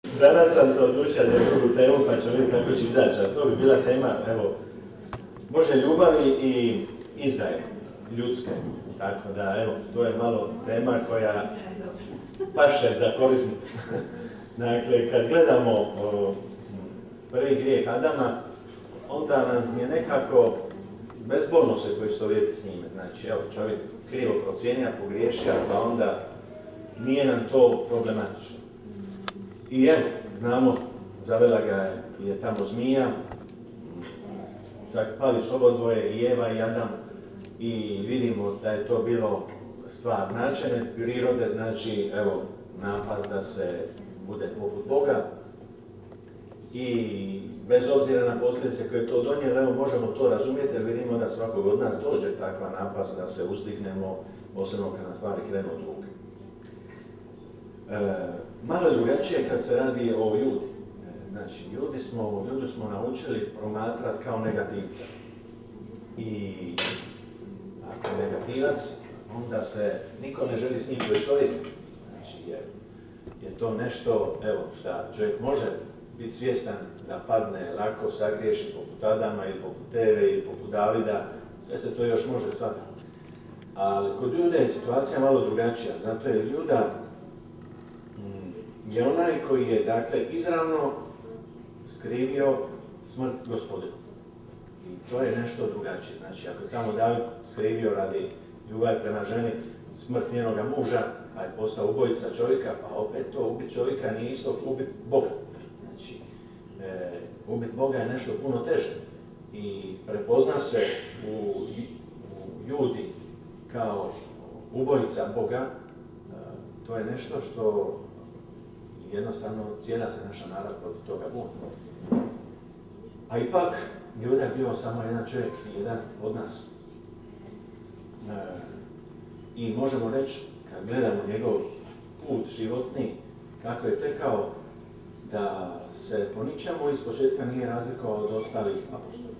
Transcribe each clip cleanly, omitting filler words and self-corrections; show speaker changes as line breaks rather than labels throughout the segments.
Danas sam se odlučio za drugu temu, pa ću vidjeti kako će izaći. To bi bila tema, evo, Božje ljubavi i izdaje ljudske. Tako da, evo, to je malo tema koja paše za korizmu. Dakle, kad gledamo prvi grijeh Adama, onda nam je nekako bezbolno se poistovjeti s njime. Znači, evo, čovjek krivo procijenio, pogriješio, pa onda nije nam to problematično. I evo, znamo, zavela ga je tamo zmija, pali su obodvoje, i Eva i Adam, i vidimo da je to bilo stvar načine prirode, znači, evo, napast da se bude poput Boga. I bez obzira na posljedice koje to donijelo, evo, možemo to razumjeti, jer vidimo da svakog od nas dođe takva napast da se uzdignemo, posebno kad na stvari krenu od ruke. Malo je drugačije kad se radi o ljudi. Znači, ljudi smo naučili promatrati kao negativca. I ako je negativac, onda se niko ne želi s njim poistovjetiti. Znači, je to nešto, evo, šta čovjek može biti svjestan da padne, lako sagriješi poput Adama ili poput Eve ili poput Davida, sve se to još može shvatiti. Ali kod ljuda je situacija malo drugačija, zato je ljuda je onaj koji je, dakle, izravno skrivio smrt Gospodinu. I to je nešto drugačije. Znači, ako je tamo David skrivio radi ljubavi prema ženi smrt njenoga muža, a je postao ubojica čovjeka, pa opet to ubiti čovjeka nije isto ubiti Boga. Znači, ubiti Boga je nešto puno teže. I prepozna se u ljudi kao ubojica Boga, to je nešto što jednostavno cijela se naša narod protiv toga buni. A ipak, Juda je bio samo jedan čovjek, jedan od nas. I možemo reći, kad gledamo njegov put životni, kako je tekao, da se po ničemu iz početka nije razlikovao od ostalih apostola.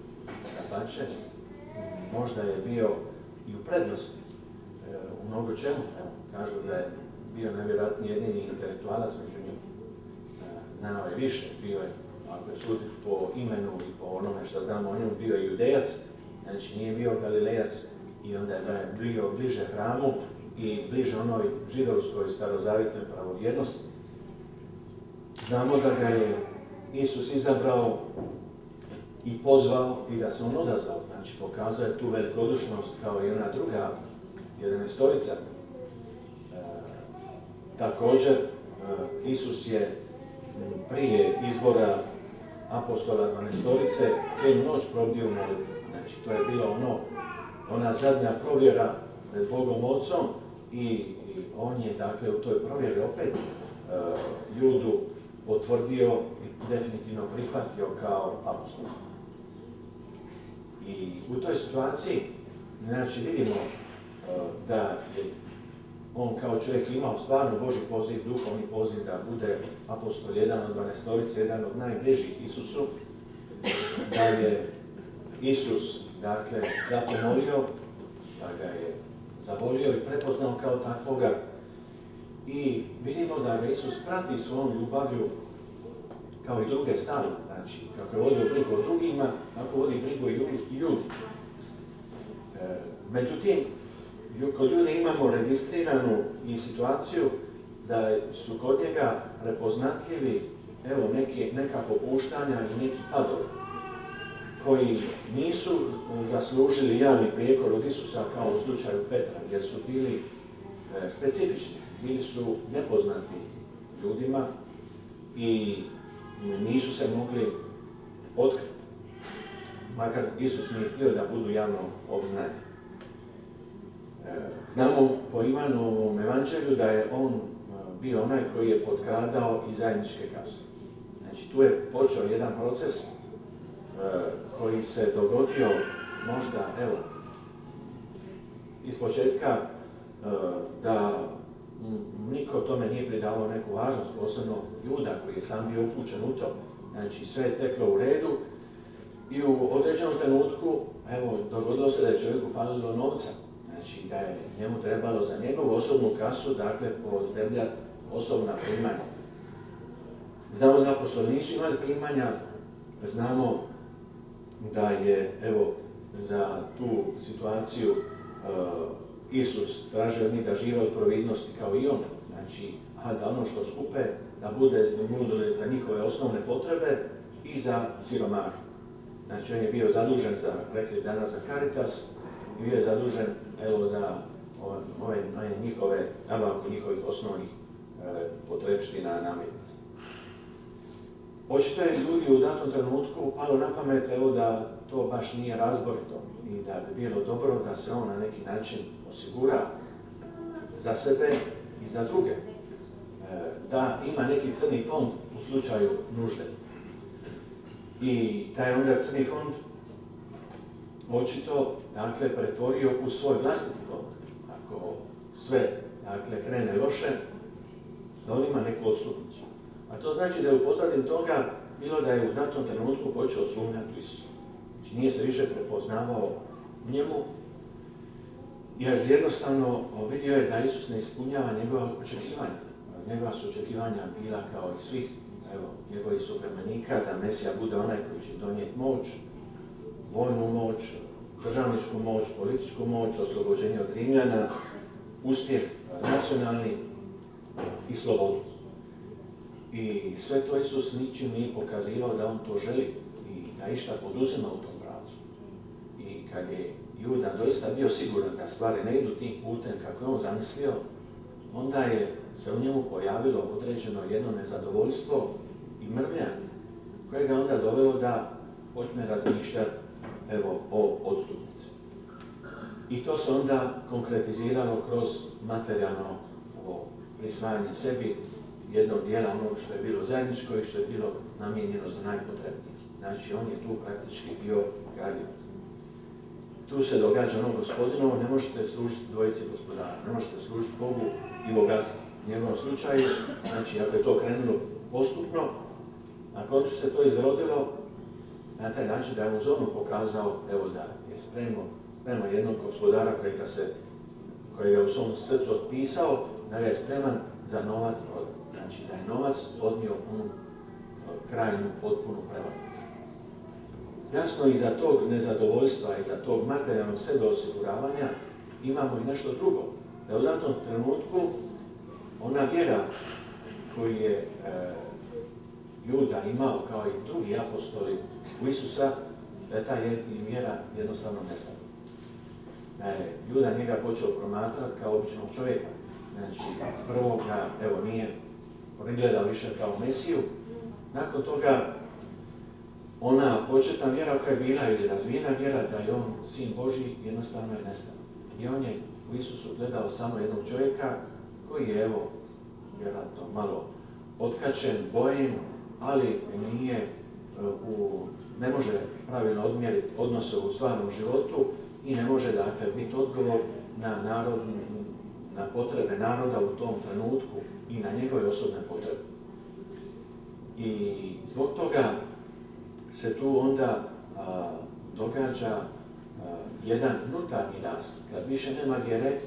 Dapače, možda je bio i u prednosti u mnogo čemu. Evo, kažu da je bio nevjerojatni jedini intelektualac među njima. Znao je više, bio je, ako je suditi po imenu i po onome što znamo o njemu, bio je Judejac, znači nije bio Galilejac, i onda je bio bliže hramu i bliže onoj židovskoj starozavjetnoj pravovjernosti. Znamo da ga je Isus izabrao i pozvao i da se on odazvao, znači pokazao je tu velikodušnost kao i ona druga jedanaestorica. Također, Isus je prije izbora apostola dvanaestorice cijelu noć probdio u molitvi. Znači, to je bila ona zadnja provjera pred Bogom Otcom i on je, dakle, u toj provjeri opet Judu potvrdio i definitivno prihvatio kao apostol. I u toj situaciji, znači, vidimo da je on kao čovjek imao stvarno Božji poziv, duhovni poziv da bude apostol, jedan od dvanaestorice, jedan od najbližih Isusu, da je Isus, dakle, zapomolio, da ga je zavolio i prepoznao kao takvoga. I vidimo da ga Isus prati svojom ljubavlju kao i druge stvari, znači, kako je vodio brigu o drugima, tako vodi brigu i ljudi. Međutim, kod ljudi imamo registriranu i situaciju da su kod njega prepoznatljivi, evo, neka popuštanja i neki padovi koji nisu zaslužili javni prijekor od Isusa kao u slučaju Petra, jer su bili specifični, bili su nepoznati ljudima i nisu se mogli otkriti. Makar Isus nije htio da budu javno obznani. Znamo po Ivanovom evanđelju da je on bio onaj koji je potkradao i zajedničke kase. Znači, tu je počeo jedan proces koji se dogodio možda, evo, iz početka da niko tome nije pridavao neku važnost, posebno Juda koji je sam bio upućen u to. Znači, sve je teklo u redu i u određenom trenutku, evo, dogodilo se da je čovjeku falilo novca. Znači, da je njemu trebalo za njegovu osobnu kasu, dakle, podebljati osobna primanja. Znamo da apostoli nisu imali primanja, znamo da je, evo, za tu situaciju Isus tražio od njih da žive od providnosti kao i on, znači, a da ono što skupe, da bude za njihove osnovne potrebe i za siromahe. Znači, on je bio zadužen za, rekli danas, za Caritas i bio je zadužen, evo, za njihove nabavku njihovih osnovnih potrebština namirnica. Očito je ljudi u datom trenutku palo na pamet, evo, da to baš nije razborito i da bi bilo dobro da se on na neki način osigura za sebe i za druge. Da ima neki crni fond u slučaju nužde. I taj onda crni fond očito, dakle, pretvorio u svoj vlastiti fond. Ako sve, dakle, krene loše, da on ima neku odstupnicu. A to znači da je u pozadini toga bilo da je u datom trenutku počeo sumnjati Isusa. Znači nije se više prepoznavao u njemu, jer jednostavno vidio je da Isus ne ispunjava njegova očekivanja. Njegova su očekivanja bila kao i svih njegovih suvremenika, da Mesija bude onaj koji će donijeti moć, vojnu moć, državničku moć, političku moć, oslobođenje od Rimljana, uspjeh nacionalni i slobodu. I sve to Isus ničim nije pokazivao da on to želi i da išta poduzima u tom pravcu. I kad je Juda doista bio siguran da stvari ne idu tim putem kako je on zamislio, onda je se u njemu pojavilo određeno jedno nezadovoljstvo i mrvljanje, koje ga onda dovelo da počne razmišljati o odstupnici. I to se onda konkretiziralo kroz materijalno prisvajanje sebi jednog dijela onog što je bilo zajedničko i što je bilo namijenjeno za najpotrebnije. Znači, on je tu praktički bio kradljivac. Tu se događa ono Gospodinovo, ne možete služiti dvojici gospodara, ne možete služiti Bogu i bogatstvu. U njegovom slučaju, znači, ako je to krenulo postupno, na koncu se to izrodilo na taj način da je uz onu pokazao, evo, da je sprema jednog gospodara kojega je u svom srcu otpisao, da je spreman za novac prodati. Znači, da je novac odnio punu, krajnju, potpunu prevaru. Jasno, iza tog nezadovoljstva, iza tog materijalnog sebe osiguravanja imamo i nešto drugo. Da u datom trenutku ona vjera koju je Juda imao kao i drugi apostoli u Isusa, da je ta vjera jednostavno nestala. Da je Juda njega počeo promatrati kao običnog čovjeka. Znači, prvo ga, evo, nije prigledao više kao Mesiju. Nakon toga, ona početna vjera koja je bila ili razvijena vjera da je on sin Božji, jednostavno je nestala. I on je u Isusu gledao samo jednog čovjeka koji je, evo, vjerojatno malo otkačen, bojen, ali ne može pravilno odmjeriti odnose u stvarnom životu i ne može, dakle, biti odgovor na potrebe naroda u tom trenutku i na njegove osobne potrebe. I zbog toga se tu onda događa jedan unutarnji rast, kad više nema vjere,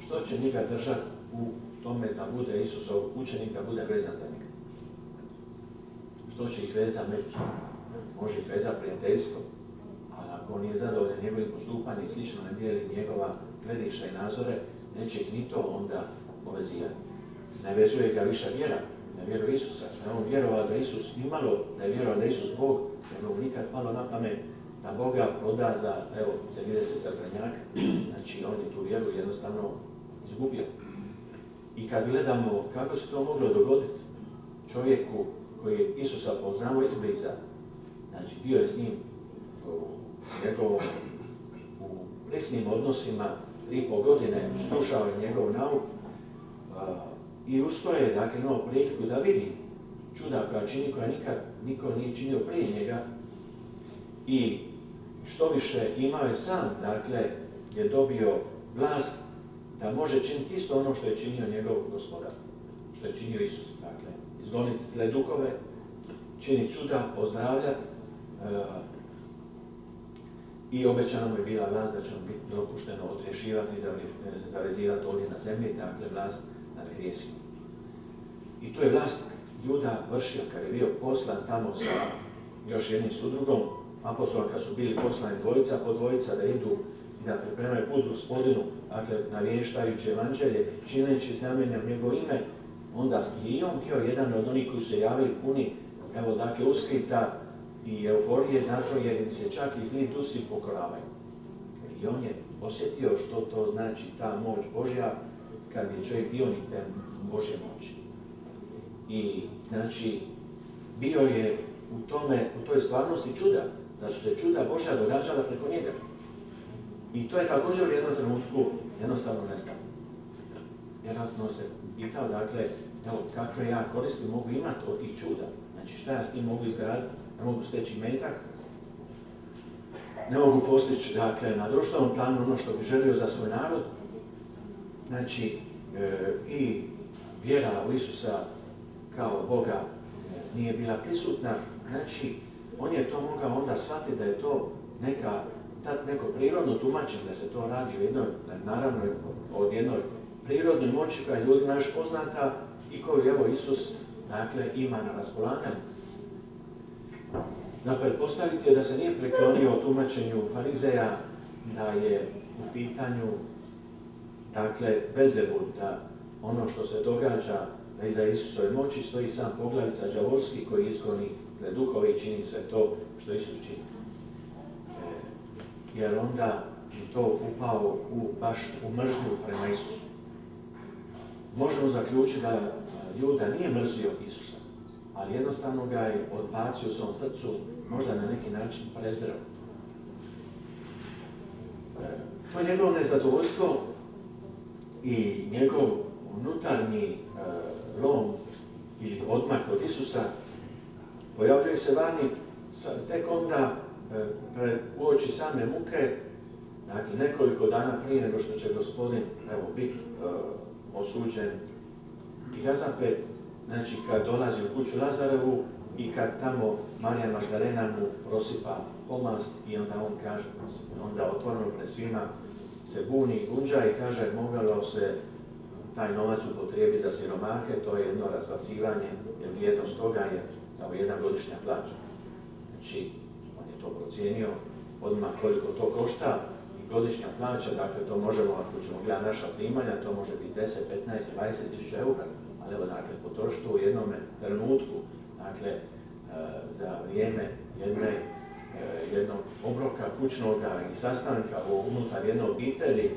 što će njega držati u tome da bude Isusov učenik, da bude vezan za njega. Što će ih vezati međusobno? Može ih vezati prijateljstvo, ali ako on nije zadovoljan njegovim postupanjem i slično ne dijeli njegova gledišta i nazore, neće ih ni to onda povezivati. Ne vezuje ga više vjera, ne vjeruje Isusa. Da on vjerovao da Isus imalo, da je vjerovao da Isus Bog, da mu nikad palo na pamet da Boga proda za, evo, 30 srebrnjaka. Znači, on je tu vjeru jednostavno izgubio. I kad gledamo kako se to moglo dogoditi čovjeku koji je Isusa poznao izbliza, znači bio je s njim u bliskim odnosima 3,5 godine, slušao je njegov nauk i ustoje, dakle, imao priliku da vidi čuda koja čini, koja nikad niko nije činio prije njega. I što više imao je sam, dakle, je dobio vlast da može činiti isto ono što je činio njegov gospodar, što je činio Isus. Dakle, izgoniti zle duhove, činiti čuda, ozdravljati i obećano mu je bila vlast da će mu biti dopušteno odrješivati i zavezivati ovdje na zemlji, dakle, vlast nad grijesima. I to je vlast Juda vršio, kad je bio poslan tamo sa još jednim sudrugom apostolom, kad su bili poslani dvojica po dvojica da idu i da pripremaju put Gospodinu, dakle navještajući evanđelje, čineći znamenja u njegovo ime, onda je i on bio jedan od onih koji su se javili puni, evo dakle uskrita i euforije, zato jer im se čak i zli dusi pokoravaju. I on je osjetio što to znači ta moć Božja kad je čovjek dionik te Božje moći. I znači bio je u toj stvarnosti čuda, da su se čuda Božja događala preko njega. I to je također u jednom trenutku jednostavno nestalo. Vjerojatno se pitao, dakle, evo, kakve ja koristi mogu imati od tih čuda. Znači, šta ja s tim mogu izgraditi? Ne mogu steći metak, ne mogu postići, dakle, na društvenom planu ono što bi želio za svoj narod. Znači, i vjera u Isusa kao Boga nije bila prisutna. Znači, on je to mogao onda shvatiti da je to neko prirodno tumačenje, da se to radi o jednoj, naravno, od jednoj prirodnoj moći koja je ljudima još poznata i koju, evo, Isus, dakle, ima na raspolaganju. Da pretpostaviti je da se nije priklonio o tumačenju farizeja, da je u pitanju, dakle, Belzebul, da ono što se događa, da iza Isusove moći stoji sam poglavica đavolski koji izgoni zle duhove i čini sve to što Isus čini. Jer onda je to upao baš u mržnju prema Isusu. Možemo zaključiti da Juda nije mrzio Isusa, ali jednostavno ga je odbacio u svom srcu, možda na neki način prezreo. To njegovo nezadovoljstvo i njegov unutarnji lom ili odmak od Isusa pojavljuje se vani tek onda uoči same muke, dakle nekoliko dana prije nego što će Gospodin biti osuđen i razapet, znači kad dolazi u kuću Lazarevu i kad tamo Marija Magdalena mu prosipa pomast i onda on kaže, onda otvoreno pred svima se buni i gunđa i kaže moglo se taj novac upotrijebiti za siromahe, to je jedno razbacivanje, jer vrijednost toga je kao jedna godišnja plaća. Znači, on je to procijenio odmah koliko to košta i godišnja plaća, dakle to možemo, ako ćemo gledati naša primanja, to može biti 10, 15, 20 tisuća eura, ali evo dakle potrošiti u jednom trenutku, dakle za vrijeme jednog obroka kućnoga i sastanka unutar jedne obitelji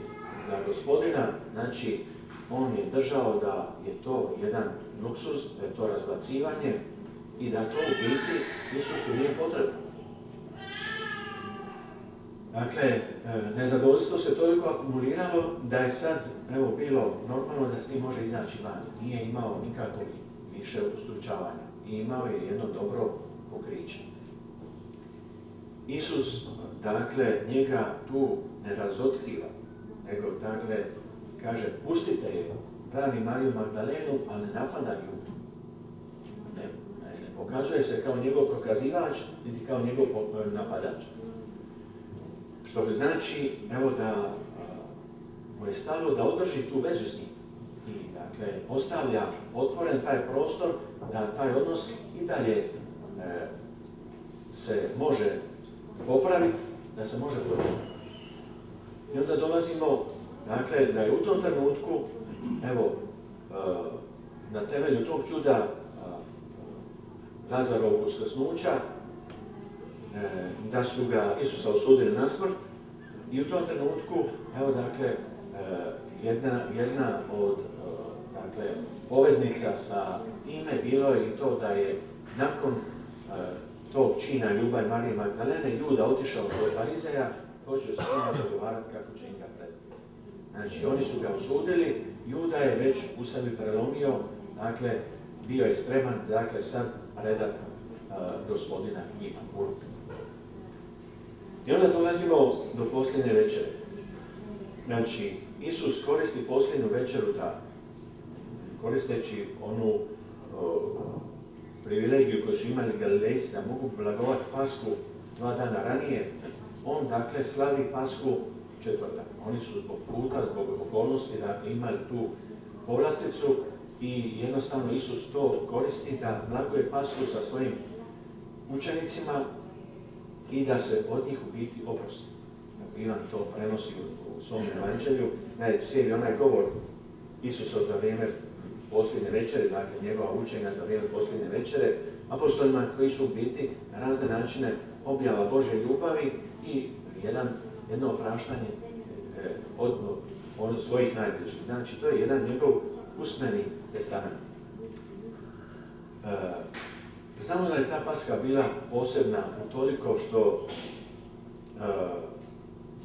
za Gospodina, znači on je držao da je to jedan luksuz, da je to razbacivanje i da to u biti Isusu nije potrebno. Dakle, nezadovoljstvo se toliko akumuliralo da je sad bilo normalno da s njim može izaći van. Nije imao nikakvog više ustručavanja i imao je jedno dobro pokriće. Isus, dakle, njega tu ne razotkriva, nego, dakle, kaže, pustite je, pravi Mariju Magdalenu, ali ne napada ju. Ne pokazuje se kao njegov prokazivač, niti kao njegov napadač. Što bi znači, evo da mu je stalo da održi tu vezu s njim. I, dakle, ostavlja otvoren taj prostor da taj odnos i dalje se može popraviti, da se može promijeniti. I onda dolazimo, dakle, da je u tom trenutku, evo, na temelju tog čuda Lazarovog uskrsnuća, da su ga Isusa osudili na smrt i u tom trenutku, evo dakle, jedna od dakle, poveznica sa time bilo je i to da je nakon tog čina ljubavi Marije Magdalene Juda otišao kod farizeja, počeo se s njima dogovarati kako će im ga predati. Znači, oni su ga osudili, Juda je već u sebi prelomio, dakle, bio je spreman, dakle, sad predat Gospodina njima u ruke. I onda dolazimo do posljednje večere. Znači, Isus koristi posljednju večeru da, koristeći onu privilegiju koju su imali Galilejci da mogu blagovati Pasku 2 dana ranije, on, dakle, slavi Pasku četvrtak. Oni su zbog puta, zbog okolnosti, dakle, imali tu povlasticu i jednostavno Isus to koristi da blaguje Pashu sa svojim učenicima i da se od njih u biti oprosti. Ivan to prenosi u svom evanđelju, cijeli onaj govor Isusa za vrijeme posljednje večere, dakle njegova učenja za vrijeme posljednje večere, apostolima koji su u biti na razne načine objava Božje ljubavi i jedno opraštanje od svojih najbližih. Znači, to je jedan njegov usmeni testament. Znamo da je ta Paska bila posebna utoliko što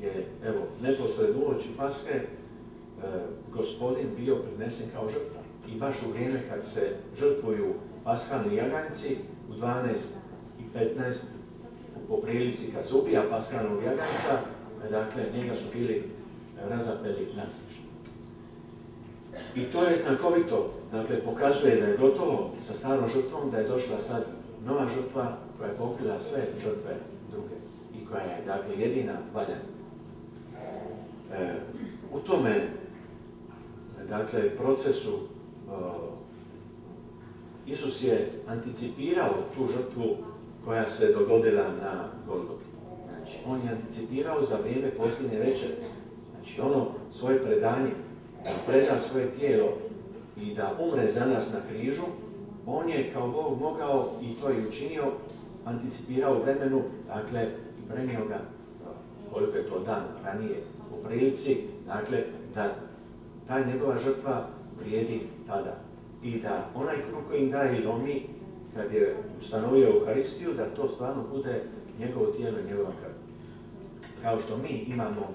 je, evo, neposredno uoči Paske Gospodin bio prinesen kao žrtva. I baš u vrijeme kad se žrtvuju paskalni jaganjci u 12 i 15, po prilici kad se ubija paskalnog jaganjca, dakle njega su bili razapeli na križu. I to je znakovito, dakle pokazuje da je gotovo sa starom žrtvom, da je došla sad nova žrtva koja je pokrila sve žrtve druge i koja je, dakle, jedina valjana. U tome, dakle, procesu Isus je anticipirao tu žrtvu koja se dogodila na Golgoti. Znači, on je anticipirao za vrijeme posljednje večere. Znači, ono svoje predanje, da preda svoje tijelo i da umre za nas na križu, on je kao Bog mogao, i to je učinio, anticipirao u vremenu, dakle, i prenio ga, koliko je to dan ranije u prilici, dakle, da ta njegova žrtva vrijedi tada. I da onaj kruh koji im daje i lomi, kad je ustanovio Euharistiju, da to stvarno bude njegovo tijelo i njegova krv. Kao što mi imamo,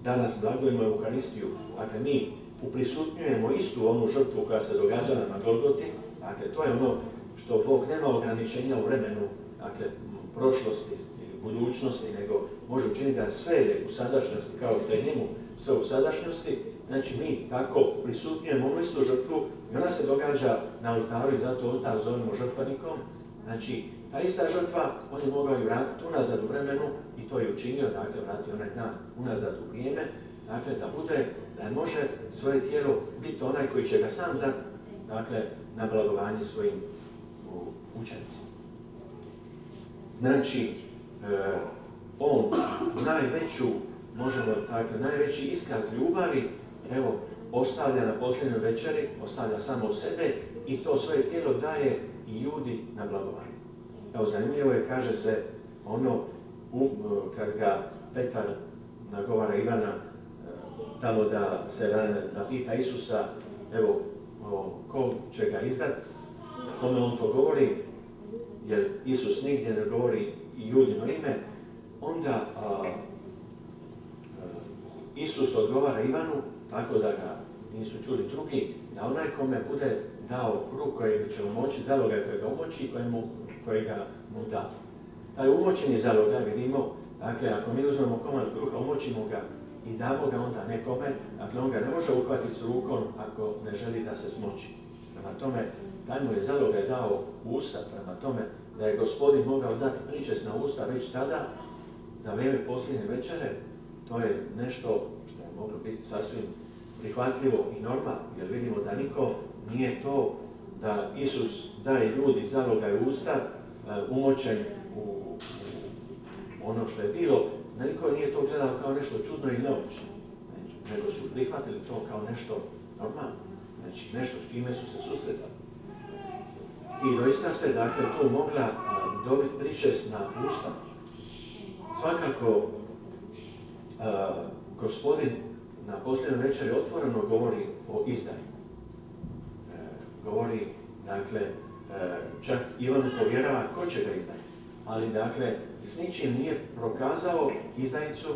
danas blagujemo Euharistiju, dakle mi uprisutnjujemo istu onu žrtvu koja se događala na Golgoti, dakle to je ono što Bog nema ograničenja u vremenu, dakle prošlosti i budućnosti, nego može učiniti da sve je u sadašnjosti, kao što je njemu sve u sadašnjosti. Znači mi tako prisutnjujemo onu istu žrtvu i ona se događa na oltaru i zato oltar zovemo žrtvenikom. Znači ta ista žrtva on je mogao i vratiti unazad u vremenu i to je učinio, dakle vratio onaj dan unazad u vrijeme, dakle da bude, da može svoje tijelo biti onaj koji će ga sam dati, dakle na blagovanje svojim učenicima. Znači on najveći iskaz ljubavi, evo, ostavlja na posljednjoj večeri, ostavlja samo sebe i to svoje tijelo daje i Judi na blagovanje. Evo, zanimljivo je, kaže se, ono, kad ga Petar nagovara Ivana, tamo da se napita Isusa, evo, ko će ga izdati, kome on to govori, jer Isus nigdje ne govori i Judino ime, onda Isus odgovara Ivanu, tako da ga nisu čuli drugi, da onaj kome bude dao kruh kojeg će umoći, zalogaj koji ga umoći i kojega mu da. Taj umočeni zalogaj vidimo, dakle ako mi uzmemo komad kruha, umočimo ga i damo ga onda nekome, dakle on ga ne može uhvatiti s rukom ako ne želi da se smoči. Prema tome, taj mu je zalogaj dao usta, prema tome da je Gospodin mogao dati pričesna usta već tada, za vrijeme posljednje večere, to je nešto što je moglo biti sasvim prihvatljivo i normalno, jer vidimo da niko nije to da Isus daje ljudi zalogaj usta, umočen u ono što je bilo, da niko nije to gledao kao nešto čudno i neobično, nego su prihvatili to kao nešto normalno, znači nešto s čime su se susretali. I doista se, dakle, tu mogla dobiti pričesna usta. Svakako, Gospodin na posljednjoj večeri otvoreno govori o izdaji. Govori, dakle, čak Ivanu povjerava ko će ga izdati. Ali, dakle, s ničim nije prokazao izdajicu,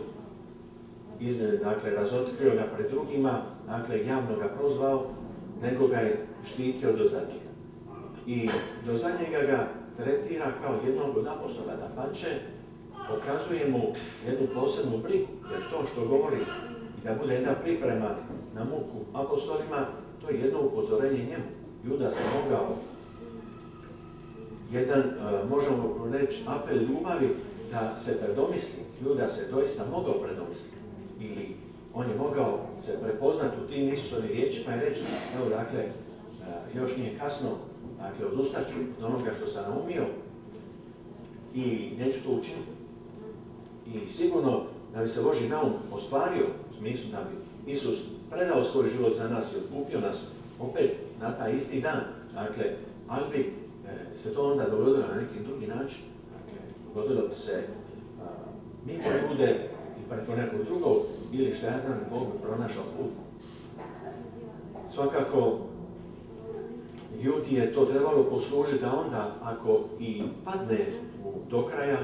dakle, razotkrio ga pred drugima, dakle, javno ga prozvao, nego ga je štitio do zadnjega. I do zadnjega ga tretira kao jednog od apostola, dapače, pokazuje mu jednu posebnu brigu, jer to što govori i da bude jedna priprema na muku apostolima, to je jedno upozorenje njemu. Juda se mogao, možemo reći, apel ljubavi da se predomisli. Juda se doista mogao predomisliti. Ili on je mogao se prepoznati u tim Isusovim riječima i reći, evo dakle, još nije kasno, dakle, odustat ću od onoga što sam naumio i neću to učiniti. I sigurno da bi se Božji naum ostvario, u smislu da bi Isus predao svoj život za nas i otkupio nas opet na taj isti dan, dakle, ali bi se to onda dogodilo na neki drugi način. Dakle, dogodilo bi se mimo ljude i preko nekog drugog, ili što ja znam, Bog bi pronašao put. Svakako, Judi je to trebalo poslužiti da onda, ako i padne do kraja,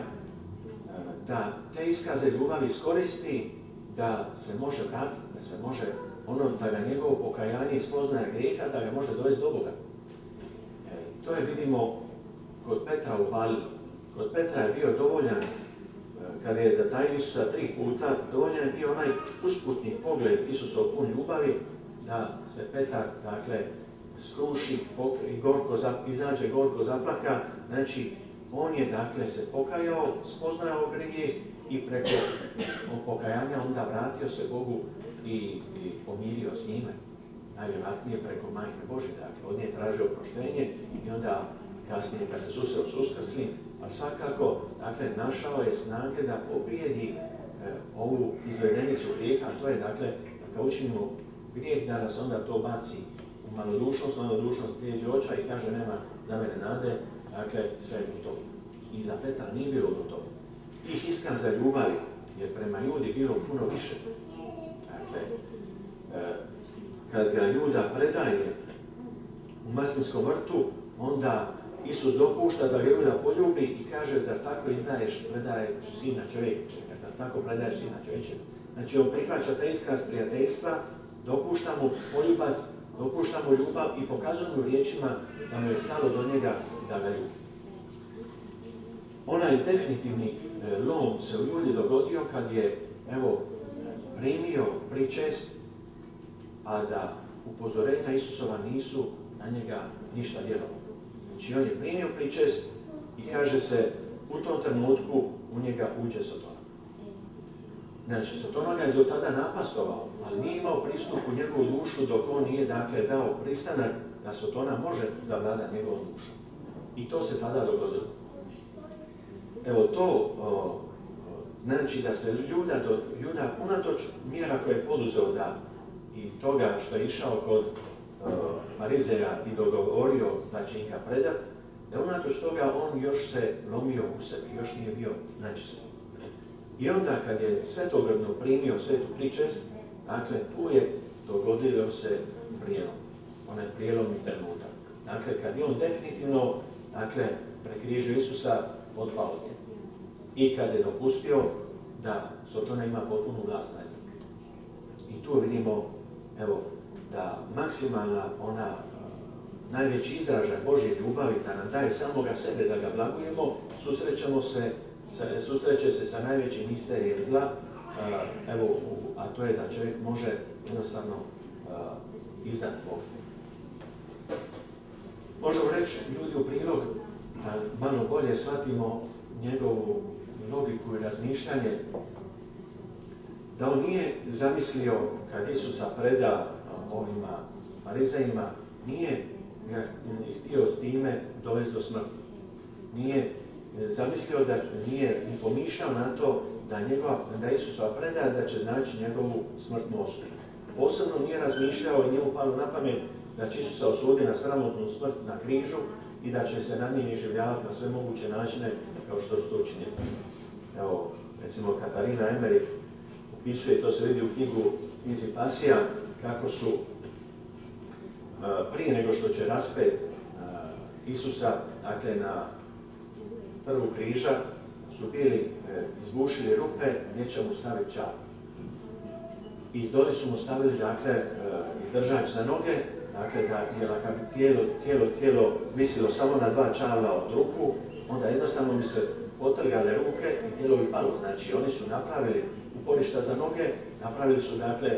da te iskaze ljubavi iskoristi, da se može vratiti, da se može da ga njegovo pokajanje i spoznaja grijeha, da ga može dovesti do Boga. To je, vidimo, kod Petra u Balili. Kod Petra je bio dovoljan, kada je zatajio Isusa 3 puta, dovoljan je bio onaj usputni pogled Isusov pun ljubavi, da se Petar, dakle, skruši i izađe gorko zaplaka. Znači, on je, dakle, se pokajao, spoznao grijeh i preko pokajanja onda vratio se Bogu i pomirio s njime. Najvjerojatnije preko Majke Božje, dakle, od nje tražio oproštenje i onda kasnije kad se susreo s Uskrslim, ali svakako, dakle, našao je snage da pobijedi ovu izvedenicu grijeha, a to je, dakle, da učinimo grijeh, da nas onda to baci u malodušnost prijeđe oča i kaže nema za mene nade, dakle, sve je gotovo. I za Petra nije bilo gotovo. Tih iskaza ljubavi je prema ljudi bilo puno više. Dakle, kad ga Juda predaje u maslinskom vrtu, onda Isus dopušta da ga Juda poljubi i kaže, zar tako predaješ sina čovječega, zar tako predaješ sina čovječega. Znači, on prihvaća taj iskaz prijateljstva, dopušta mu poljubac, dopušta mu ljubav i pokazuje mu riječima da mu je stalo do njega da ga ljubi. Onaj definitivni lom se u ljudi dogodio kad je, evo, primio pričest, a da upozorenja Isusova nisu na njega ništa djelovali. Znači, on je primio pričest i kaže se, u tom trenutku u njega uđe Sotona. Znači, Sotona ga je do tada napastovao, ali nije imao pristup u njegovu dušu dok on nije, dakle, dao pristanak da Sotona može zavladati njegovom dušom. I to se tada dogodilo. Evo to znači da se Juda unatoč mjera koje je poduzeo da i toga što je išao kod Farizeja i dogovorio da će ih ga predati, da unatoč toga on još se lomio u sebi, još nije bio načistan. I onda kad je svetogrdno primio svetu pričest, dakle tu je dogodilo se prijelom, onaj prijelomni trenutak. Dakle, kad je on definitivno, dakle, prekrižio Isusa, otpao od njega. I kad je dopustio da Sotona ima potpunu vlast nad njim. I tu vidimo, evo, da maksimalna ona najveći izražaj Božje ljubavi, da nam daje samoga sebe, da ga blagujemo, susreće se sa najvećim misterijem zla, evo, a to je da čovjek može jednostavno izdati Boga. Možemo reći ljudi u prilog, da malo bolje shvatimo njegovu logiku i razmišljanje, da on nije zamislio kad Isusa preda ovima farizejima, nije ga htio time dovesti do smrti. Nije zamislio da nije pomišljao na to da Isusa preda da će znači njegovu smrtnu osudu. Posebno nije razmišljao i nije mu palo na pamet da će Isusa osudi na sramotnu smrt na križu i da će se nad njim iživljavati na sve moguće načine kao što su to učinili. Evo, recimo Katarina Emery opisuje, to se vidi u knjizi Pasija, kako su prije nego što će raspet Isusa, dakle na trgu križa, su bili izbušili rupe gdje će mu staviti čavl. I dole su mu stavili, dakle, držač za noge, dakle, kad bi cijelo tijelo visilo samo na 2 čavla od ruku, onda jednostavno bi se potrgale ruke i tijelo bi palo. Znači, oni su napravili uporišta za noge, napravili su, dakle,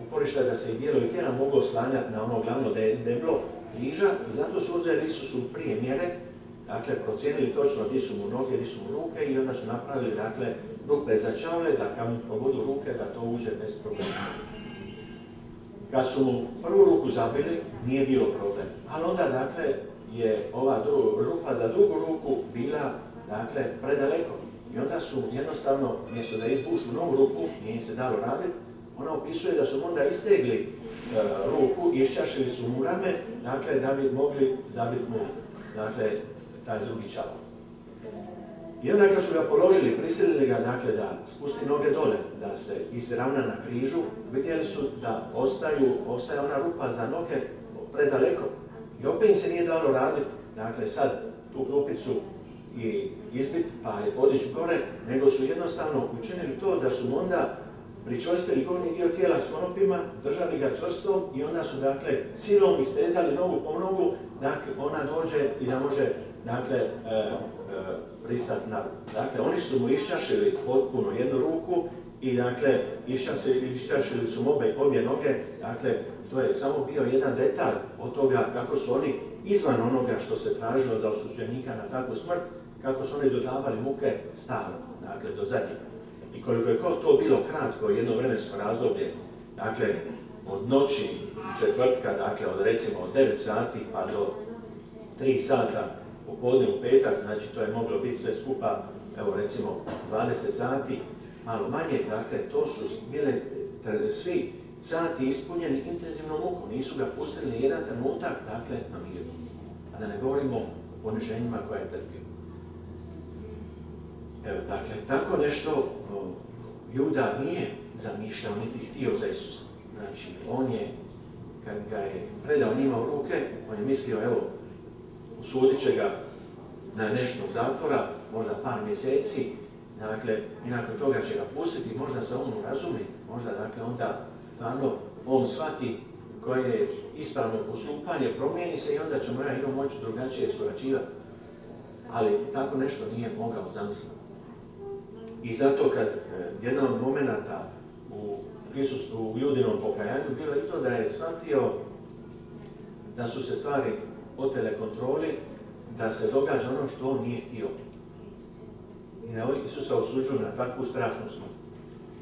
uporišta da se i dijelovi tijela mogu oslanjati na ono glavno deblo križa i zato su uzeli Isusu prije mjere, dakle, procijenili točno gdje su mu noge, gdje su mu ruke i onda su napravili, dakle, rupe za čavle, da kad mu probudu ruke, da to uđe bez problema. Kad su mu prvu ruku zabili, nije bilo problem. Ali onda, dakle, je ova rupa za drugu ruku bila, dakle, predaleko. I onda su jednostavno, mjesto da izbušu novu ruku, nije im se dalo raditi, ona opisuje da su onda istegli ruku, iščašili su mu rame, dakle, da bi mogli zabiti mu, dakle, taj drugi čavao. I onda kad su ga položili, prisilili ga, dakle, da spusti noge dole, da se izravna na križu, vidjeli su da ostaje ona rupa za noge predaleko. I opet im se nije dalo raditi, dakle, sad tu rupicu i izbit, pa je podići gore, nego su jednostavno učinili to da su onda pričvrstili gornji dio tijela s konopima, držali ga čvrstom i onda su, dakle, silom istezali nogu po nogu, dakle, ona dođe i da može, dakle, pristati na ruku. Dakle, oni su mu iščašili potpuno jednu ruku i, dakle, iščašili su mu obje noge, dakle, to je samo bio jedan detalj od toga kako su oni izvan onoga što se tražilo za osuđenika na takvu smrt, kako su oni dodavali muke stalno, dakle, do zadnjega. I koliko je to bilo kratko, jedno vremensko razdoblje, dakle, od noći četvrtka, dakle, od recimo od 9 sati pa do 3 sata popodne u petak, znači to je moglo biti sve skupa, evo recimo 20 sati, malo manje, dakle, to su bile svi sati ispunjeni intenzivnom mukom, nisu ga pustili ni jedan trenutak, dakle, na miru. A da ne govorimo o poniženjima koje je trpio. Evo, dakle, tako nešto Juda nije zamišljao niti htio za Isusa. Znači, on je, kad ga je predao njima u ruke, on je mislio, evo, osudit će ga na nešnog zatvora, možda par mjeseci, dakle, i nakon toga će ga pustiti, možda se on urazumi, možda, dakle, onda stvarno on shvati koje je ispravno postupanje, promijeni se i onda ćemo ja i on moći drugačije surađivati. Ali tako nešto nije mogao zamisliti. I zato kad jedan od momenata u prisustvu u Judinom pokajanju bilo i to da je shvatio da su se stvari otele kontroli, da se događa ono što on nije htio. I da Isusa osuđuju na takvu strašnu smrt.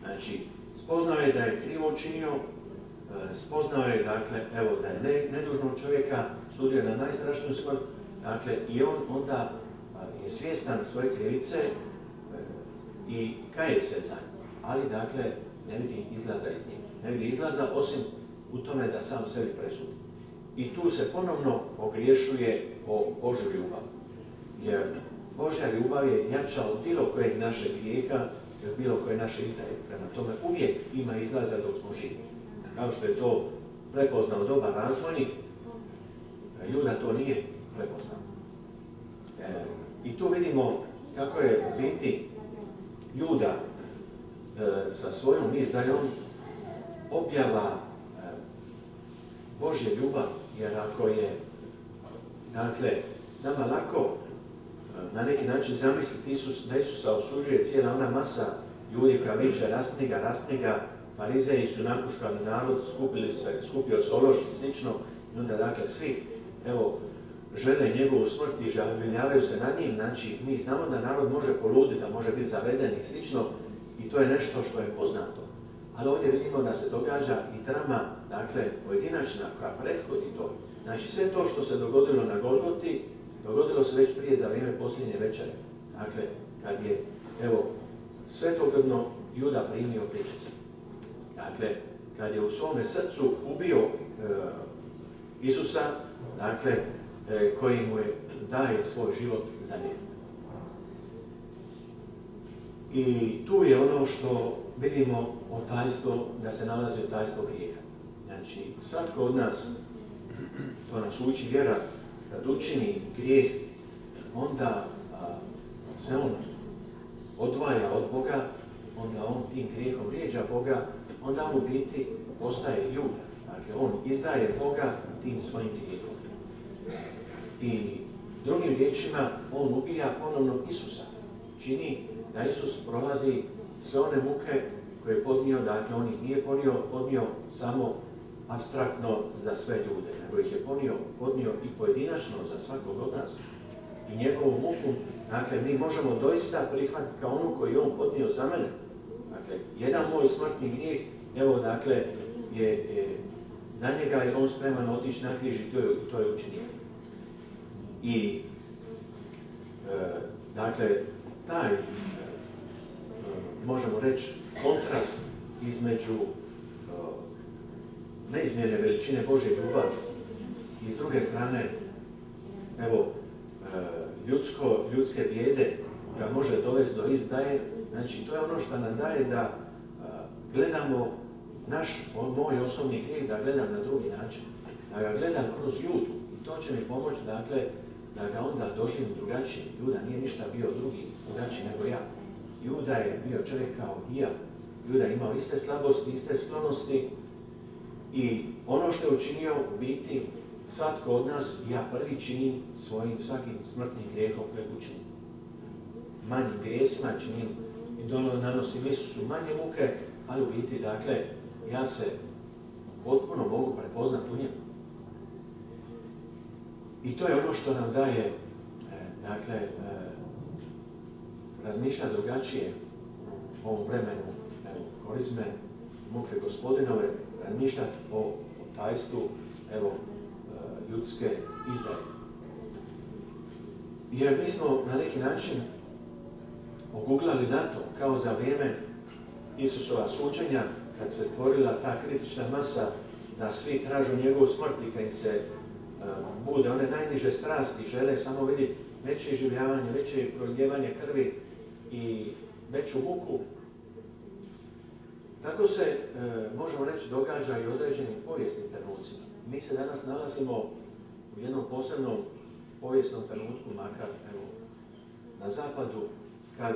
Znači, spoznao je da je krivo učinio, spoznao je, dakle, evo, da je nedužnog čovjeka sudio na najstrašniju smrt, dakle, i on onda je svjestan svoje krivice i kaje se za nje. Ali, dakle, ne vidi izlaza iz njega. Ne vidi izlaza osim u tome da sam sebi presudi. I tu se ponovno ogriješuje o Božju ljubav. Jer Božja ljubav je jača od bilo kojeg našeg grijeha, od bilo koje naše izdaje. Prema tome uvijek ima izlaza dok smo živi. Kao što je to prepoznao dobar razvojnik, Juda to nije prepoznao. I tu vidimo kako je u biti Juda sa svojom izdajom objava Božje ljubav, jer ako je, dakle, nama lako na neki način zamisliti da Isusa osuđuje cijela ona masa ljudi koja viče raspni ga, farizeji su napuškali narod, skupio se ološ i slično, i onda, dakle, svi, evo, žele njegovu smrt i žaljenjavaju se nad njim, znači mi znamo da narod može poluditi, da može biti zaveden i slično, i to je nešto što je poznato. Ali ovdje vidimo da se događa i drama, dakle, pojedinačna koja prethodi to. Znači sve to što se dogodilo na Golgoti, dogodilo se već prije za vrijeme posljednje večere. Dakle, kad je, evo, svetogrdno Juda primio pričice. Dakle, kad je u svome srcu ubio Isusa, dakle, koji mu je daje svoj život za njega. I tu je ono što vidimo o tajstvo, da se nalazi u tajstvo grijeha. Znači, svatko od nas, to nas uči vjera, kad učini grijeh, onda se on odvaja od Boga, onda on tim grijehom vrijeđa Boga, onda on u biti postaje Juda. Dakle, on izdaje Boga tim svojim grijehom. I drugim riječima, on ubija ponovno Isusa. Čini da Isus prolazi sve one muke koje je podnio, dakle on ih nije podnio samo apstraktno za sve ljude, nego ih je podnio i pojedinačno za svakog od nas. I njegovu muku, dakle, mi možemo doista prihvatiti kao onu koju je on podnio za mene. Dakle, jedan moj smrtni grijeh, evo, dakle, je za njega je on spreman otići na križ i to je učinio. I dakle, taj, možemo reći, kontrast između neizmjerne veličine Božje ljubavi i s druge strane, evo, ljudske bijede ga može dovesti do izdaje. Znači, to je ono što nam daje da gledamo moj osobni grijeh, da gledam na drugi način, da ga gledam kroz Judu. I to će mi pomoći, dakle, da ga onda doživim drugačije. Juda nije ništa bio drugačiji nego ja. Juda je bio čovjek kao i ja. Juda je imao iste slabosti, iste sklonosti i ono što je učinio u biti svatko od nas, ja prvi činim svojim svakim smrtnim grijehom kojeg učinim. Manjim grijesima činim i nanosim Isusu manje muke, ali u biti, dakle, ja se potpuno mogu prepoznati u njemu. I to je ono što nam daje, dakle, razmišljati drugačije u ovom vremenu korizme, muke Gospodinove, razmišljati o tajstvu, evo, ljudske izdaje. Jer mi smo na neki način oguglali na to, kao za vrijeme Isusova suđenja, kad se stvorila ta kritična masa da svi tražu njegovu smrt i kad im se bude one najniže strasti, žele samo vidjeti veće iživljavanje, veće proljevanje krvi i veću muku. Tako se, možemo reći, događa i određenim povijesnim trenucima. Mi se danas nalazimo u jednom posebnom povijesnom trenutku, makar evo, na zapadu, kad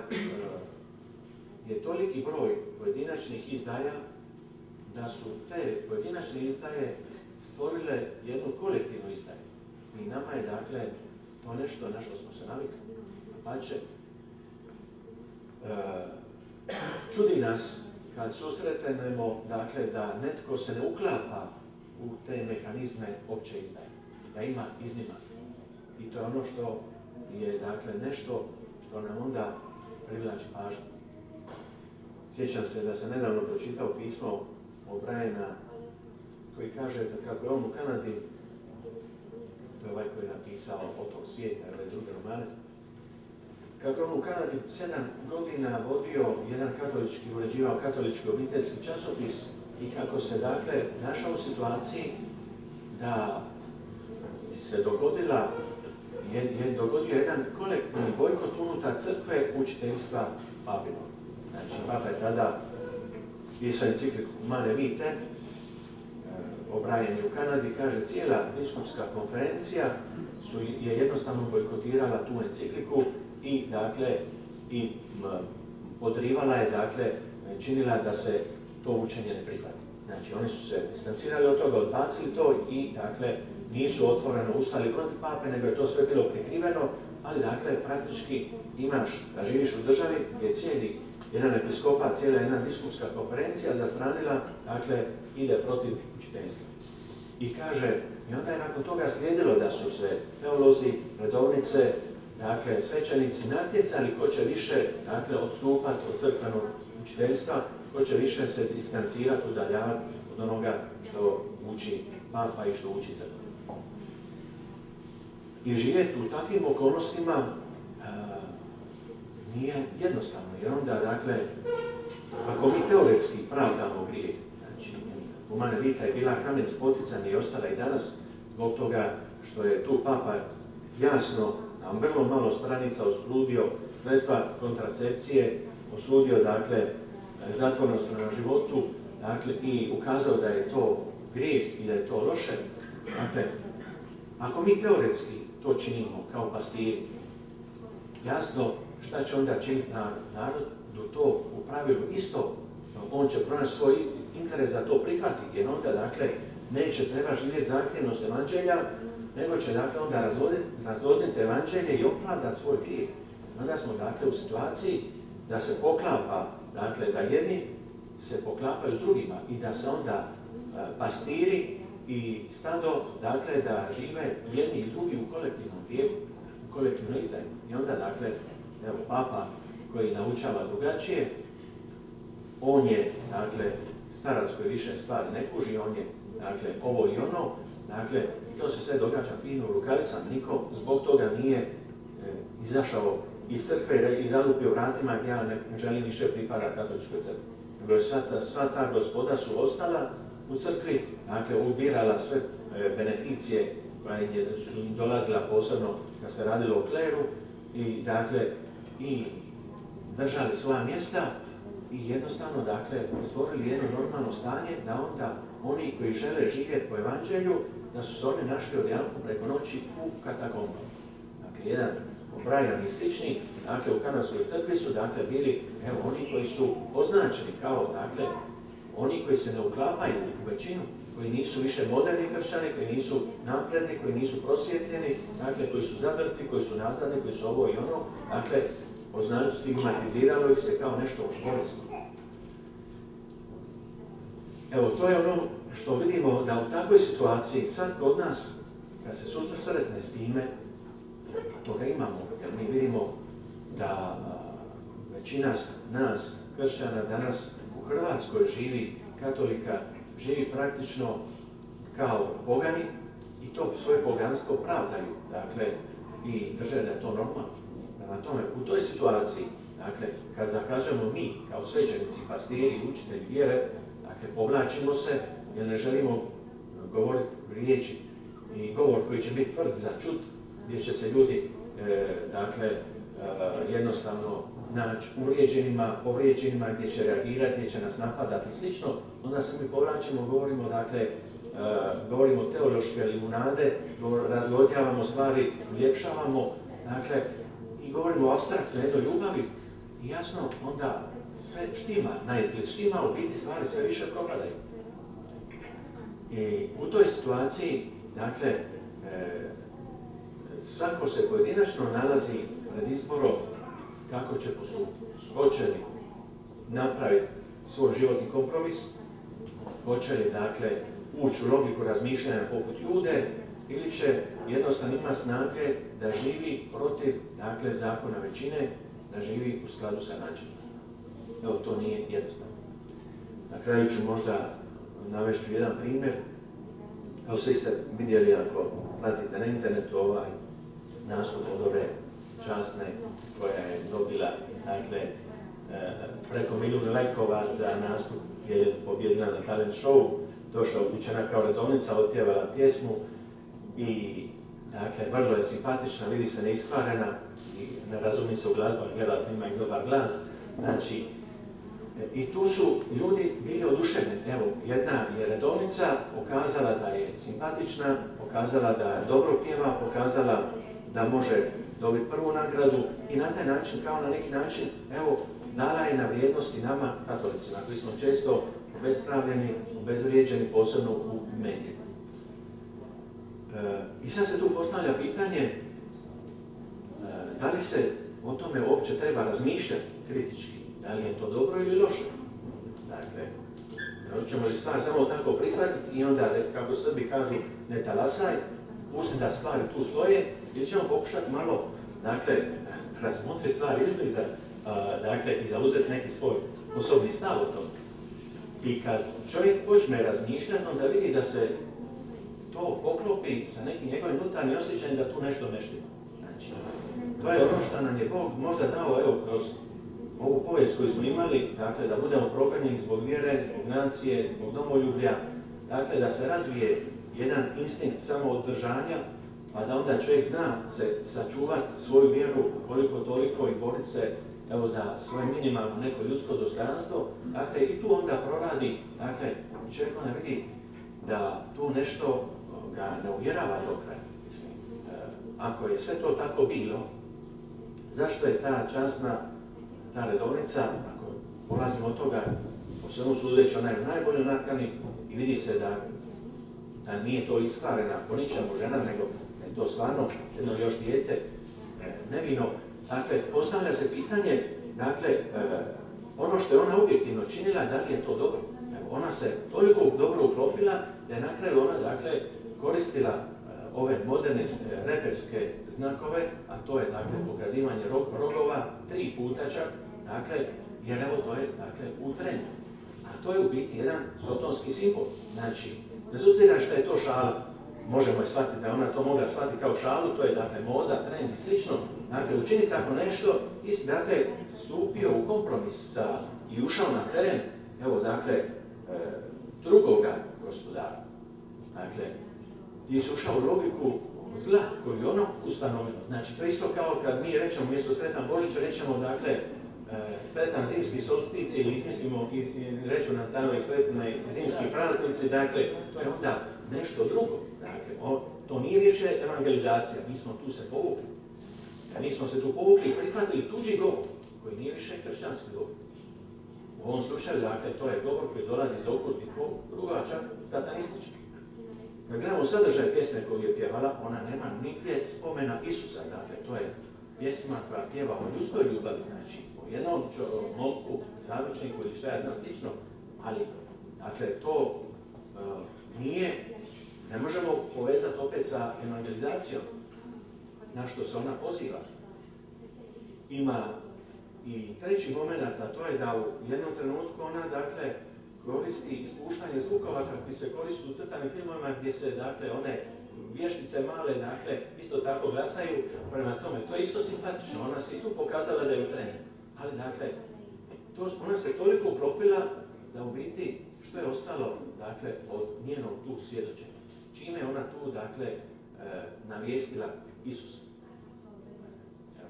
je toliki broj pojedinačnih izdaja da su te pojedinačne izdaje stvorile jednu kolektivnu izdaju. I nama je, dakle, to nešto na što smo se navikli. Pače, čudi nas kad susretnemo, dakle, da netko se ne uklapa u te mehanizme opće izdaje, da ima iznimak. I to je ono što je, dakle, nešto što nam onda privlači pažnju. Sjećam se da sam nedavno pročitao pismo od Briana koji kaže da kako je on u Kanadi, to je ovaj koji je napisao Otok svijeta, ove druge romane, kako je on u Kanadi 7 godina vodio jedan katolički, uređivao katolički obiteljski časopis i kako se, dakle, našao u situaciji da se dogodio jedan kolektivni bojkot unutar crkve učiteljstva Papina. Znači, Papa je tada pisao encikliku Humane Vitae, o Brianu u Kanadi, kaže, cijela biskupska konferencija je jednostavno bojkotirala tu encikliku i, dakle, podrivala je, dakle, činila da se to učenje ne prihvati. Znači, oni su se distancirali od toga, odbacili to i, dakle, nisu otvoreno ustali protiv Pape, nego je to sve bilo prikriveno, ali, dakle, praktički imaš da živiš u državi gdje cijeli jedan episkopat, cijela jedna biskupska konferencija zastranila, dakle, ide protiv učiteljstva. I kaže, i onda je nakon toga slijedilo da su se teolozi, redovnice, dakle, svećenici natjecali ko će više, dakle, odstupati od crkvenog učiteljstva, ko će više se distancirati, udaljavati od onoga što uči Papa i što uči crkva. I živjeti u takvim okolnostima nije jednostavno, jer onda, dakle, ako mi teoretski pravdamo grijeh, znači, Humane Vitae je bila kamen spoticanja i ostala i danas, zbog toga što je tu Papa jasno, na vrlo malo stranica osudio sredstva kontracepcije, osudio, dakle, zatvornost prema životu, dakle, i ukazao da je to grijeh i da je to loše. Dakle, ako mi teoretski to činimo kao pastiri, jasno šta će onda činiti narodu, to u pravilu isto, on će pronaći svoj interes da to prihvati, jer onda, dakle, neće treba živjeti zahtjevnost evanđelja, nego će, dakle, onda razvodniti evanđelje i opravdati svoj grijeh. Onda smo, dakle, u situaciji da se poklapa, dakle, da jedni se poklapaju s drugima i da se onda pastiri i stado, dakle, da žive jedni i drugi u kolektivnom grijehu, u kolektivnoj izdaju. I onda, dakle, evo, Papa koji naučava drugačije, on je, dakle, starac koji više stvari ne kuži, on je dakle, ovo i ono, dakle, to se sve događa fino u rukavicama, niko zbog toga nije izašao iz crkve i zalupio vratima, ja ne želim više pripadati katoličkoj crkvi. Nego sva ta gospoda su ostala u crkvi, dakle, ubirala sve beneficije koje su im dolazila posebno kad se radilo o kleru i, dakle, i držali svoja mjesta i jednostavno, dakle, stvorili jedno normalno stanje da onda oni koji žele živjeti po evanđelju, da su se oni našli odjedanput preko noći u katakombama. Dakle, jedan Brian i slični, dakle, u kanadskoj crkvi su, dakle, bili, evo, oni koji su označeni kao, dakle, oni koji se ne uklapaju u većinu, koji nisu više moderni kršćani, koji nisu napredni, koji nisu prosvjetljeni, dakle, koji su zadrti, koji su nazadni, koji su ovo i ono, dakle, stigmatiziralo ih se kao nešto korisno. Evo, to je ono što vidimo da u takvoj situaciji, sad od nas, kad se sutra sretne s time, a toga imamo, jer mi vidimo da većina nas, kršćana, danas u Hrvatskoj živi, katolika, živi praktično kao pogani i to svoje poganstvo pravdaju, dakle, i drže da je to normalno. Prema tome, u toj situaciji, dakle, kad zakazujemo mi, kao svećenici, pastiri, učitelji vjere, dakle, povlačimo se jer ne želimo govoriti riječi i govor koji će biti tvrd za čut, gdje će se ljudi, dakle, jednostavno naći uvrijeđenima, povrijeđenima, gdje će reagirati, gdje će nas napadati i slično, onda se mi povlačimo, govorimo, dakle, govorimo teološke limunade, razvodnjavamo stvari, uljepšavamo, dakle, i govorimo o apstraktnoj jednoj ljubavi i jasno, onda sve štima, na izgled štima, u biti stvari sve više propadaju. I u toj situaciji, dakle, svako se pojedinačno nalazi pred izborom kako će postupiti. Hoće li napraviti svoj životni kompromis, hoće li, dakle, ući u logiku razmišljanja poput Jude, ili će jednostavno ima snage da živi protiv, dakle, zakona većine, da živi u skladu sa načinom. Evo, to nije jednostavno. Na kraju ću možda navešću jedan primjer. Evo, svi ste vidjeli, ako pratite na internetu, ovaj nastup od ove časne koja je dobila, dakle, preko 1 milijun lajkova za nastup je pobjedila na talent show, došla uključena kao redovnica, otpjevala pjesmu i, dakle, vrlo je simpatična, vidi se neiskvarena i ne razumi se u glazbu, ali vjerojatno ima i dobar glas. Znači, i tu su ljudi bili oduševljeni. Evo, jedna je redovnica pokazala da je simpatična, pokazala da dobro pjeva, pokazala da može dobiti prvu nagradu i na taj način, kao na neki način, evo, dala je na vrijednosti nama, katolicima, koji smo često obespravljeni, obezvrijeđeni, posebno u medijima. I sad se tu postavlja pitanje da li se o tome uopće treba razmišljati kritički, da li je to dobro ili loše. Dakle, ćemo li stvar samo tako prihvatiti i onda, kako Srbi kažu, ne talasaj, pusti da stvari tu stoje, ili ćemo pokušati malo, dakle, razmotriti stvari izbliza, dakle, i zauzeti neki svoj osobni stav o tome. I kad čovjek počne razmišljati, onda vidi da se to poklopi sa nekim njegovim unutarnjim osjećajem da tu nešto ne štima. Znači, to je ono što nam je Bog možda dao, evo, kroz ovu povijest koju smo imali, dakle, da budemo proganjeni zbog vjere, zbog nacije, zbog domoljublja, dakle, da se razvije jedan instinkt samoodržanja, pa da onda čovjek zna se sačuvati svoju vjeru koliko toliko i boriti se, evo, za svoje minimalno neko ljudsko dostojanstvo, dakle, i tu onda proradi, dakle, čovjek onda vidi da tu nešto ga ne uvjerava do kraja. Mislim, ako je sve to tako bilo, zašto je ta časna, ta redovnica, ako polazimo od toga, po svemu sudeći, ona je u najboljoj nakani i vidi se da nije to iskvarena po ničemu žena, nego je to stvarno jedno još dijete, nevino. Dakle, postavlja se pitanje, dakle, ono što je ona objektivno činila, da li je to dobro? Ona se toliko dobro uklopila da je na kraju ona, dakle, koristila ove moderne reperske znakove, a to je, dakle, pokazivanje rogova 3 puta čak, dakle, jer evo to je, dakle, u trendu. A to je u biti jedan sotonski simbol. Znači, Bez obzira što je to šala, možemo je shvatiti da ona to mogla shvatiti kao šalu, to je dakle moda, trend i slično. Dakle, učini tako nešto, ti si dakle stupio u kompromis i ušao na teren, evo dakle, drugoga gospodara. Dakle, ti si ušao u logiku zla koju je ono ustanovilo. Znači, to je isto kao kad mi rećemo mjesto Sretan Božić, rećemo dakle Sretan zimski solstici ili izmislimo i reću nam tamo sretni zimski praznici, dakle, to je onda nešto drugo. Dakle, to nije više evangelizacija, mi smo tu se povukli. Kad nismo se tu povukli i prihvatili tuđi govor, koji nije više kršćanski govor. U ovom slučaju, dakle, to je govor koji dolazi iz okultnih krugova, čak satanistički. Kad gledamo sadržaj pjesme koju je pjevala, ona nema nigdje spomena Isusa, dakle, to je pjesma koja pjeva o ljudskoj ljubavi, znači, o jednom momku, zavičniku ili šta ja znam slično, ali, dakle, to nije, ne možemo povezati opet sa evangelizacijom, na što se ona poziva. Ima i treći moment, a to je da u jednom trenutku ona, dakle, koristi ispuštanje zvukova kakvi se koristi u crtanim filmovima gdje se, dakle, one vještice male, dakle, isto tako glasaju. Prema tome, to je isto simpatično. Ona se i tu pokazala da je u treningu. Ali, dakle, ona se toliko propila da u biti što je ostalo, dakle, od njenog tu svjedočenja. Čime je ona tu, dakle, navijestila Isusa.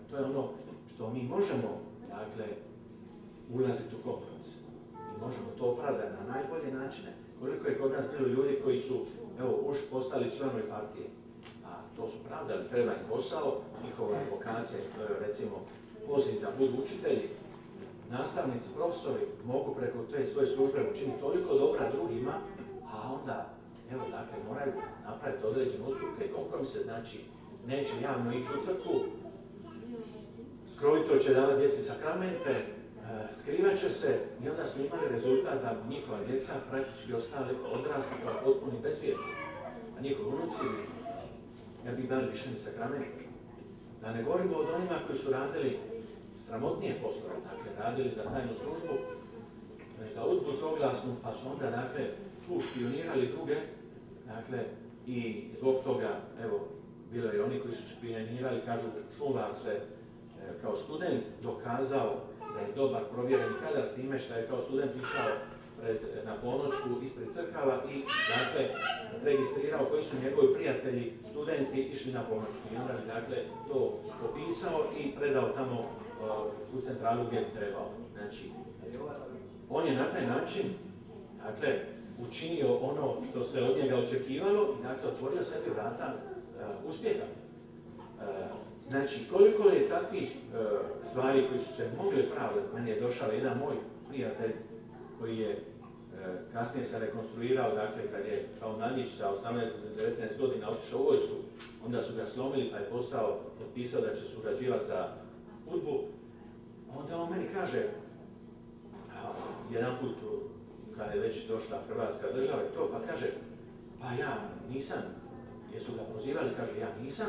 To je ono što mi možemo, dakle, ulaziti u kompromis. I možemo to opravdati na najbolje načine. Koliko je kod nas bilo ljudi koji su, evo, postali članovi partije. A to su pravdali, treba im posao, njihova vokacija, recimo, poziv da budu učitelji, nastavnici, profesori, mogu preko te svoje službe učiniti toliko dobra drugima, a onda, evo, dakle, moraju napraviti određene ustupke i kompromise, znači, neće javno ići u crkvu, skrovito će davati djeci sakramente, skrivat će se i onda smo imali rezultat da njihova djeca praktički ostali odrasli kao potpuni bezvjerci. A njihovi unuci ne bi imali više ni sakramente. Da ne govorimo od onima koji su radili sramotnije poslove, dakle radili za tajnu službu, za udbu zloglasnu, pa su onda dakle tu špionirali druge, dakle i zbog toga, evo, bilo je oni koji su špionirali, kažu Šuvar se kao student dokazao da je dobar provjereni kadar s time što je kao student išao na ponoćku ispred crkava i dakle registrirao koji su njegovi prijatelji, studenti išli na ponoćku. I onda bi dakle to popisao i predao tamo u centralu gdje bi trebao. Znači, on je na taj način dakle učinio ono što se od njega očekivalo i dakle otvorio sebi vrata uspjeha. Znači, koliko je takvih stvari koji su se mogli pravdati, meni je došao jedan moj prijatelj koji je kasnije se rekonstruirao, dakle, kad je kao mladić sa 18-19 godina otišao u vojsku, onda su ga slomili pa je potpisao da će surađivati za udbu. Onda on meni kaže, jedan put kada je već došla Hrvatska država i to, pa kaže, pa ja nisam, jesu ga prozivali, kaže, ja nisam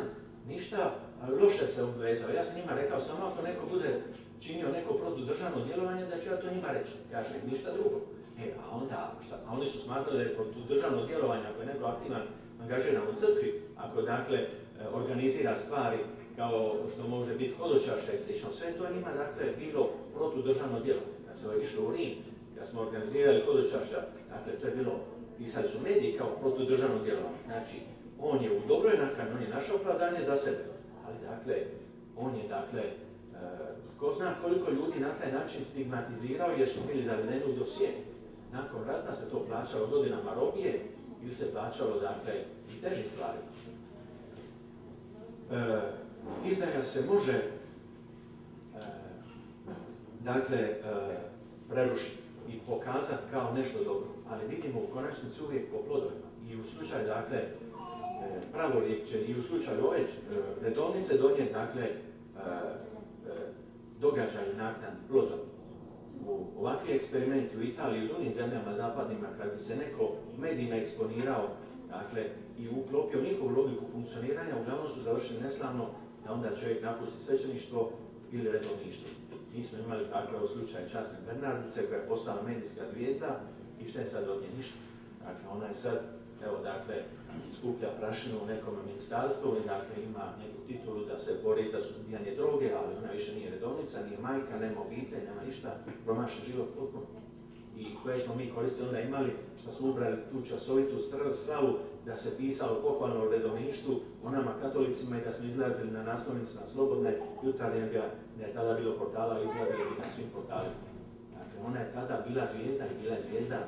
ništa loše se obvezao. Ja sam njima rekao, samo ako neko bude činio neko protudržavno djelovanje, da ću ja to njima reći. Kaže, ništa drugo. A onda, a oni su smatrali da je protudržavno djelovanje, ako je neko aktivan, angažiran u crkvi, ako dakle organizira stvari kao što može biti hodočašća i slično, sve to je njima dakle bilo protudržavno djelovanje. Kad se išlo u Rim, kad smo organizirali hodočašća, dakle to je bilo, pisali su mediji kao protudržavno djelovanje. Znači, on je u dobroj nakani, on je našao opravdanje za sebe, ali dakle, on je dakle, ko zna koliko ljudi na taj način stigmatizirao jer su bili zavedeni u dosije. Nakon rata se to plaćalo godinama robije ili se plaćalo dakle i teži stvari. Izdaja se može dakle prerušiti i pokazati kao nešto dobro, ali vidimo u konačnici uvijek po plodovima. I u slučaju dakle pravorijek će i u slučaju ove redovnice donijeti dakle događaj naknadni plodom. U ovakvi eksperimenti u Italiji i u drugim zemljama zapadnima, kad bi se neko medijima eksponirao dakle, i uklopio njihovu logiku funkcioniranja, uglavnom su završili neslavno da onda čovjek napusti svećeništvo ili redovništvo. Mi smo imali takav slučaj časne Bernardice koja je postala medijska zvijezda i šta je sad od nje? Ništa. Dakle, ona je sad evo dakle, skuplja prašinu u nekom ministarstvu i dakle ima neku titulu da se bori za suzbijanje droge, ali ona više nije redovnica, nije majka, nema obitelj, nema ništa, promašen život potpuno. I koje smo mi koristili onda imali, što smo ubrali tu časovitu slavu da se pisalo pohvalno o redovništvu o nama katolicima i da smo izlazili na naslovnicama Slobodne jutarnjega, da je tada bilo portala, izlazili bi na svim portalima. Dakle, ona je tada bila zvijezda i bila je zvijezda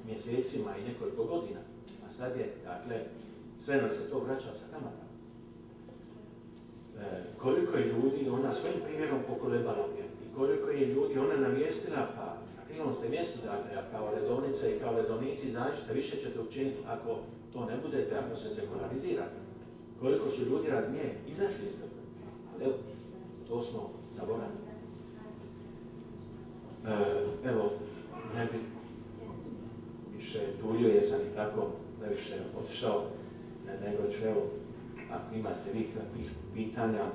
mjesecima i nekoliko godina. A sad je, dakle, sve nam se to vraća sa kamatama. Koliko je ljudi ona svojim primjerom pokolebala i koliko je ljudi ona navijestila, pa na krivom ste mjestu, dakle, kao redovnice i kao redovnici, zašto više ćete učiniti ako to ne budete, ako se sekularizirate. Koliko su ljudi rad nje izašli iz crkve. Ali evo, to smo zaboravili. Evo, ne bi više duljio, jesam i tako da više otišao, nego ću, evo, ako imate vi kakvih pitanja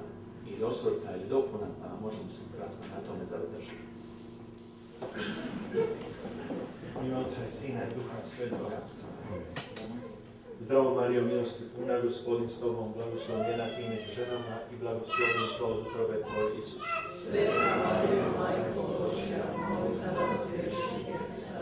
ili osvrta ili dopuna, pa možemo se kratko na tome zadržati. Ime Otca i Sina i Duha Svetoga. Zdravo Marijo, milosti puna, Gospodin s tobom, blagosloven je nad ti među ženama i blagosloven plod utrobe tvoj, Isus.
Sveta Marijo, Majko Božja, moli za nas grešnike,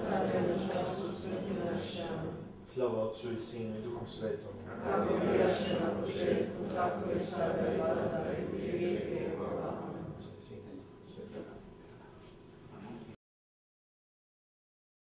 sada i na času smrti naše. Amen.
Slava Otcu i Sinu i Duhu Svetom.
Kako bijaše na početku, tako i sada i vazda i u vijeke. Amen.
Otca i Sina i Duha Svetoga.